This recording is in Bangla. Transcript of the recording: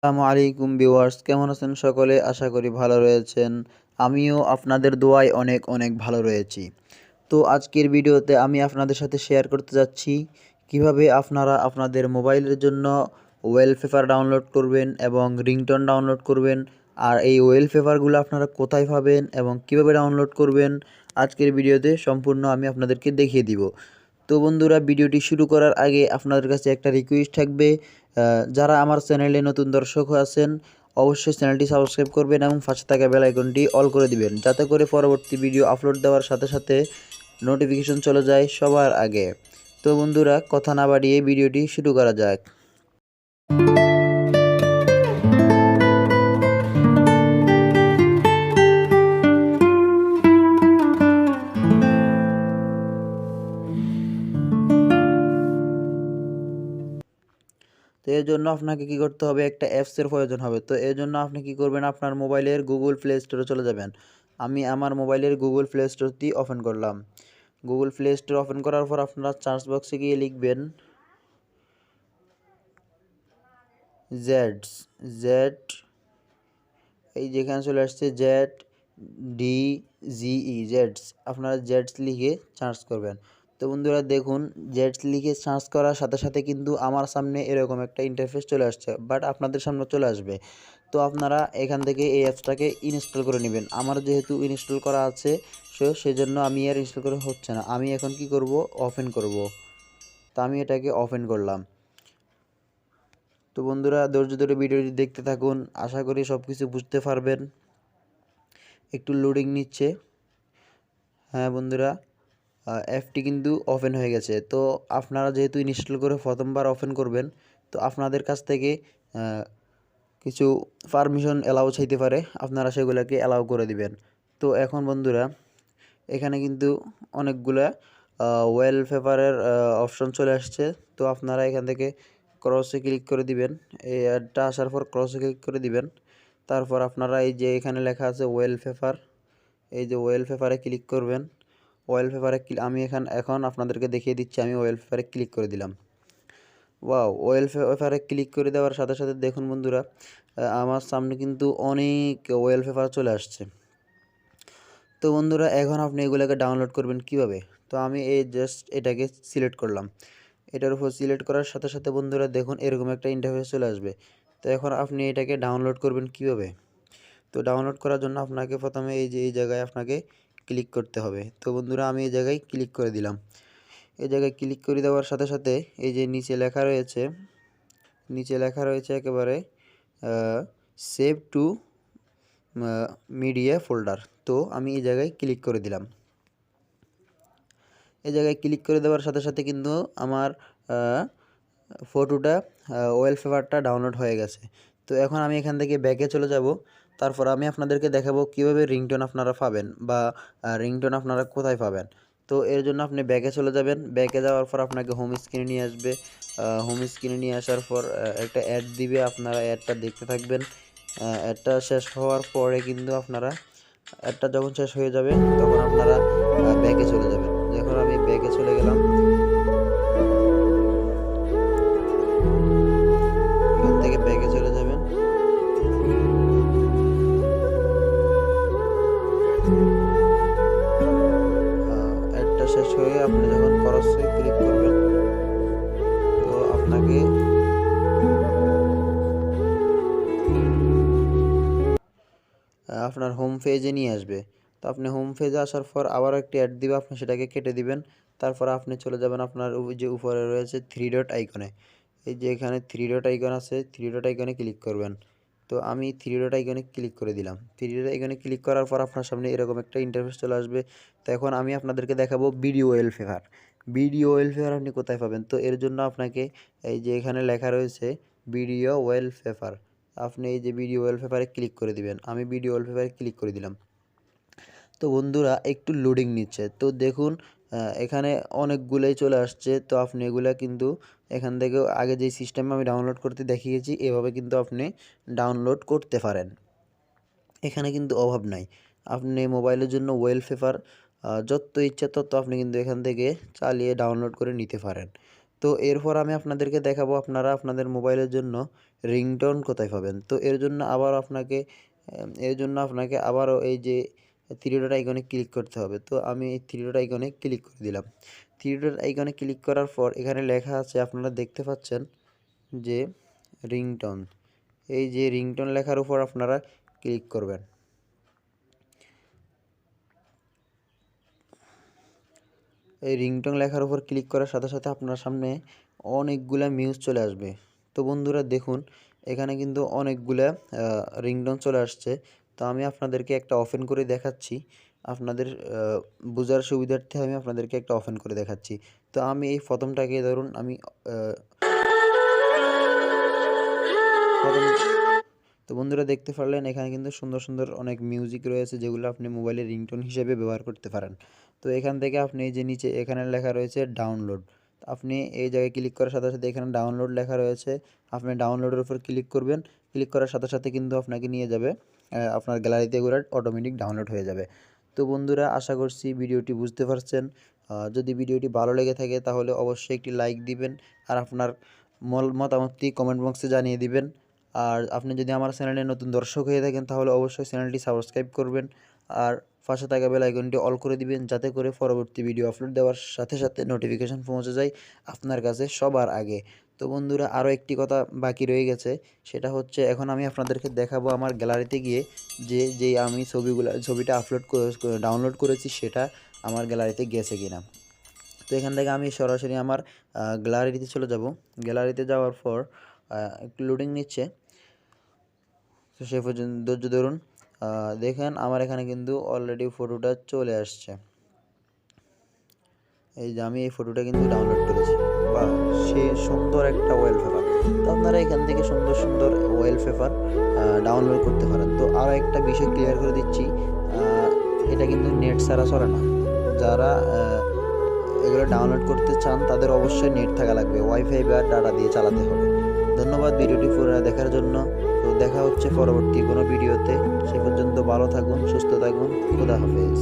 আসসালামু আলাইকুম ভিউয়ার্স, কেমন আছেন সকলে? আশা করি ভালো রয়েছেন। আমিও আপনাদের দোয়ায় অনেক অনেক ভালো রয়েছি। তো আজকের ভিডিওতে আমি আপনাদের সাথে শেয়ার করতে যাচ্ছি কিভাবে আপনারা আপনাদের মোবাইলের জন্য ওয়ালপেপার ডাউনলোড করবেন এবং রিংটোন ডাউনলোড করবেন। আর এই ওয়ালপেপারগুলো আপনারা কোথায় পাবেন এবং কিভাবে ডাউনলোড করবেন, আজকের ভিডিওতে সম্পূর্ণ আমি আপনাদেরকে দেখিয়ে দিব। তো বন্ধুরা, ভিডিওটি শুরু করার আগে আপনাদের কাছে একটা রিকোয়েস্ট থাকবে, যারা আমার চ্যানেলে নতুন দর্শক আছেন অবশ্যই চ্যানেলটি সাবস্ক্রাইব করবেন এবং পাশে থাকা বেল আইকনটি অল করে দিবেন, যাতে করে পরবর্তী ভিডিও আপলোড দেওয়ার সাথে সাথে নোটিফিকেশন চলে যায় সবার আগে। তো বন্ধুরা, কথা না বাড়িয়ে ভিডিওটি শুরু করা যাক। তো এর জন্য আপনাকে কি করতে হবে, একটা অ্যাপসের প্রয়োজন হবে। তো এর জন্য আপনি কি করবেন, আপনার মোবাইলের গুগল প্লে স্টোরে চলে যাবেন। আমি আমার মোবাইলের গুগল প্লে স্টোরটি ওপেন করলাম। গুগল প্লে স্টোর ওপেন করার পর আপনারা সার্চ বক্সে গিয়ে লিখবেন জেডস জেড, এই যেখানে চলে আসছে জেড ডি জিই জেডস, আপনারা জেডস লিখে সার্চ করবেন। তো বন্ধুরা দেখুন, জেডস লিখে সার্চ করার সাথে সাথে কিন্তু আমার সামনে এরকম একটা ইন্টারফেস চলে আসছে, বাট আপনাদের সামনে চলে আসবে। তো আপনারা এখান থেকে এই অ্যাপসটাকে ইনস্টল করে নেবেন। আমার যেহেতু ইনস্টল করা আছে, সেজন্য আমি আর ইনস্টল করে হচ্ছে না। আমি এখন কি করব, ওপেন করব। তো আমি এটাকে ওপেন করলাম। তো বন্ধুরা, ধৈর্য ধরে ভিডিওটি দেখতে থাকুন, আশা করি সব কিছু বুঝতে পারবেন। একটু লোডিং নিচ্ছে। হ্যাঁ বন্ধুরা, অ্যাপটি কিন্তু ওপেন হয়ে গেছে। তো আপনারা যেহেতু ইনস্টল করে প্রথমবার ওপেন করবেন, তো আপনাদের কাছ থেকে কিছু পারমিশন অ্যালাউ চাইতে পারে, আপনারা সেগুলোকে অ্যালাউ করে দিবেন। তো এখন বন্ধুরা, এখানে কিন্তু অনেকগুলা ওয়ালপেপারের অপশন চলে আসছে। তো আপনারা এখান থেকে ক্রসে ক্লিক করে দিবেন। এই অ্যাডটা আসার পর ক্রসে ক্লিক করে দিবেন। তারপর আপনারা এই যে এখানে লেখা আছে ওয়ালপেপার, এই যে ওয়ালপেপারে ক্লিক করবেন। ওয়ালপেপারে আমি এখন আপনাদেরকে দেখিয়ে দিচ্ছি। আমি ওয়ালপেপারে ক্লিক করে দিলাম। ওয়াও, ওয়ালপেপারে ক্লিক করে দেওয়ার সাথে সাথে দেখুন বন্ধুরা, আমার সামনে কিন্তু অনেক ওয়ালপেপার চলে আসছে। তো বন্ধুরা, এখন আপনি এগুলোকে ডাউনলোড করবেন কিভাবে? তো আমি এই জাস্ট এটাকে সিলেক্ট করলাম। এটার উপর সিলেক্ট করার সাথে সাথে বন্ধুরা দেখুন এরকম একটা ইন্টারফেস চলে আসবে। তো এখন আপনি এটাকে ডাউনলোড করবেন কিভাবে? তো ডাউনলোড করার জন্য আপনাকে প্রথমে এই যে এই জায়গায় আপনাকে ক্লিক করতে হবে। তো বন্ধুরা, আমি এই জায়গায় ক্লিক করে দিলাম। এই জায়গায় ক্লিক করে দেওয়ার সাথে সাথে এই যে নিচে লেখা রয়েছে একেবারে সেভ টু মিডিয়া ফোল্ডার। তো আমি এই জায়গায় ক্লিক করে দিলাম। এই জায়গায় ক্লিক করে দেওয়ার সাথে সাথে কিন্তু আমার ফটোটা, ওয়ালপেপারটা ডাউনলোড হয়ে গেছে। তো এখন আমি এখান থেকে ব্যাকে চলে যাব। তারপর আমি আপনাদেরকে দেখাবো কিভাবে রিংটোন আপনারা পাবেন বা রিংটোন আপনারা কোথায় পাবেন। তো এর জন্য আপনি ব্যাকে চলে যাবেন। ব্যাকে যাওয়ার পর আপনাকে হোম স্ক্রিনে নিয়ে আসবে। হোম স্ক্রিনে নিয়ে আসার পর একটা অ্যাড দিবে, আপনারা অ্যাডটা দেখতে থাকবেন। অ্যাডটা শেষ হওয়ার পরে কিন্তু আপনারা, অ্যাডটা যখন শেষ হয়ে যাবে তখন আপনারা ব্যাকে চলে যাবেন। যখন আমি ব্যাকে চলে গেলাম, এখান থেকে ব্যাকে চলে যাবেন। অ্যাডটা শেষ হয়ে আপনি যখন ক্রসে ক্লিক করবেন, তো আপনাকে আপনার হোম পেজে নিয়ে আসবে। তো আপনি হোম পেজে আসার পর আবার একটি অ্যাড দিবে, আপনি সেটাকে কেটে দিবেন। তারপর আপনি চলে যাবেন আপনার ওই যে উপরে রয়েছে থ্রি ডট আইকনে। এই যে এখানে থ্রি ডট আইকন আছে, থ্রি ডট আইকনে ক্লিক করবেন। তো আমি থ্রি ডট আইকনে ক্লিক করে দিলাম। থ্রি ডট আইকনে ক্লিক করার পর আপনার সামনে এরকম একটা ইন্টারফেস চলে আসবে। তো এখন আমি আপনাদেরকে দেখাবো ভিডিও ওয়ালপেপার। ভিডিও ওয়ালপেপার আপনি কোথায় পাবেন? তো এর জন্য আপনাকে এই যে এখানে লেখা রয়েছে ভিডিও ওয়ালপেপার, আপনি এই যে ভিডিও ওয়ালপেপারে ক্লিক করে দিবেন। আমি ভিডিও ওয়ালপেপারে ক্লিক করে দিলাম। তো বন্ধুরা, একটু লোডিং নিচ্ছে। তো দেখুন, এখানে অনেকগুলোই চলে আসছে। তো আপনি এগুলা কিন্তু এখান থেকে আগে যেই সিস্টেমে আমি ডাউনলোড করতে দেখিয়েছি এভাবে কিন্তু আপনি ডাউনলোড করতে পারেন। এখানে কিন্তু অভাব নাই। আপনি মোবাইলের জন্য ওয়ালপেপার যত ইচ্ছা তত আপনি কিন্তু এখান থেকে চালিয়ে ডাউনলোড করে নিতে পারেন। তো এরপর আমি আপনাদেরকে দেখাবো আপনারা আপনাদের মোবাইলের জন্য রিংটোন কোথায় পাবেন। তো এর জন্য আপনাকে আবারও এই যে থ্রি ডট আইকনে ক্লিক করতে হবে। তো আমি এই থ্রি ডট আইকনে ক্লিক করে দিলাম। থ্রি ডট আইকনে ক্লিক করার পর এখানে লেখা আছে, আপনারা দেখতে পাচ্ছেন যে রিংটোন। এই যে রিংটোন লেখার উপর আপনারা ক্লিক করবেন। এই রিংটোন লেখার উপর ক্লিক করার সাথে সাথে আপনার সামনে অনেকগুলা মিউজ চলে আসবে। তো বন্ধুরা দেখুন, এখানে কিন্তু অনেকগুলা রিংটোন চলে আসছে। তো আমি আপনাদেরকে একটা ওপেন করে দেখাচ্ছি, আপনাদের বোঝার সুবিধার্থে আমি আপনাদেরকে একটা ওপেন করে দেখাচ্ছি। তো আমি এই প্রথমটাকে ধরুন আমি তো বন্ধুরা দেখতে পারলেন এখানে কিন্তু সুন্দর সুন্দর অনেক মিউজিক রয়েছে, যেগুলো আপনি মোবাইলে রিংটোন হিসেবে ব্যবহার করতে পারেন। তো এখান থেকে আপনি এই যে নিচে এখানে লেখা রয়েছে ডাউনলোড, আপনি এই জায়গায় ক্লিক করার সাথে সাথে এখানে ডাউনলোড লেখা রয়েছে, আপনি ডাউনলোডের উপর ক্লিক করবেন। ক্লিক করার সাথে সাথে কিন্তু আপনাকে নিয়ে যাবে আপনার গ্যালারিতে, এগুলো অটোমেটিক ডাউনলোড হয়ে যাবে। তো বন্ধুরা আশা করছি ভিডিওটি বুঝতে পারছেন। যদি ভিডিওটি ভালো লেগে থাকে তাহলে অবশ্যই একটি লাইক দিবেন, আর আপনার মতামতটি কমেন্ট বক্সে জানিয়ে দিবেন। আর আপনি যদি আমার চ্যানেলে নতুন দর্শক হয়ে থাকেন তাহলে অবশ্যই চ্যানেলটি সাবস্ক্রাইব করবেন, আর পাশে থাকা বেল আইকনটি অল করে দিবেন, যাতে করে পরবর্তী ভিডিও আপলোড দেওয়ার সাথে সাথে নোটিফিকেশন পৌঁছে যায় আপনার কাছে সবার আগে। তো বন্ধুরা আরও একটি কথা বাকি রয়ে গেছে, সেটা হচ্ছে এখন আমি আপনাদেরকে দেখাবো আমার গ্যালারিতে গিয়ে যে আমি ছবিটা ডাউনলোড করেছি সেটা আমার গ্যালারিতে গেছে কিনা। তো এখান থেকে আমি সরাসরি আমার গ্যালারিতে চলে যাব। গ্যালারিতে যাওয়ার পর একটু লোডিং নিচ্ছে, তো সে পর্যন্ত ধৈর্য ধরুন। দেখেন আমার এখানে কিন্তু অলরেডি ফটোটা চলে আসছে। এই যে আমি এই ফটোটা কিন্তু ডাউনলোড করেছি, বা সে সুন্দর একটা ওয়ালপেপার। তো আপনারা এখান থেকে সুন্দর সুন্দর ওয়ালপেপার ডাউনলোড করতে পারেন। তো আরও একটা বিষয় ক্লিয়ার করে দিচ্ছি, এটা কিন্তু নেট ছাড়া চলে না। যারা এগুলো ডাউনলোড করতে চান তাদের অবশ্যই নেট থাকা লাগবে, ওয়াইফাই বা ডাটা দিয়ে চালাতে হবে। ধন্যবাদ ভিডিওটি পুরো দেখার জন্য। তো দেখা হচ্ছে পরবর্তী কোনো ভিডিওতে। সে পর্যন্ত ভালো থাকুন, সুস্থ থাকুন, খোদা হাফেজ।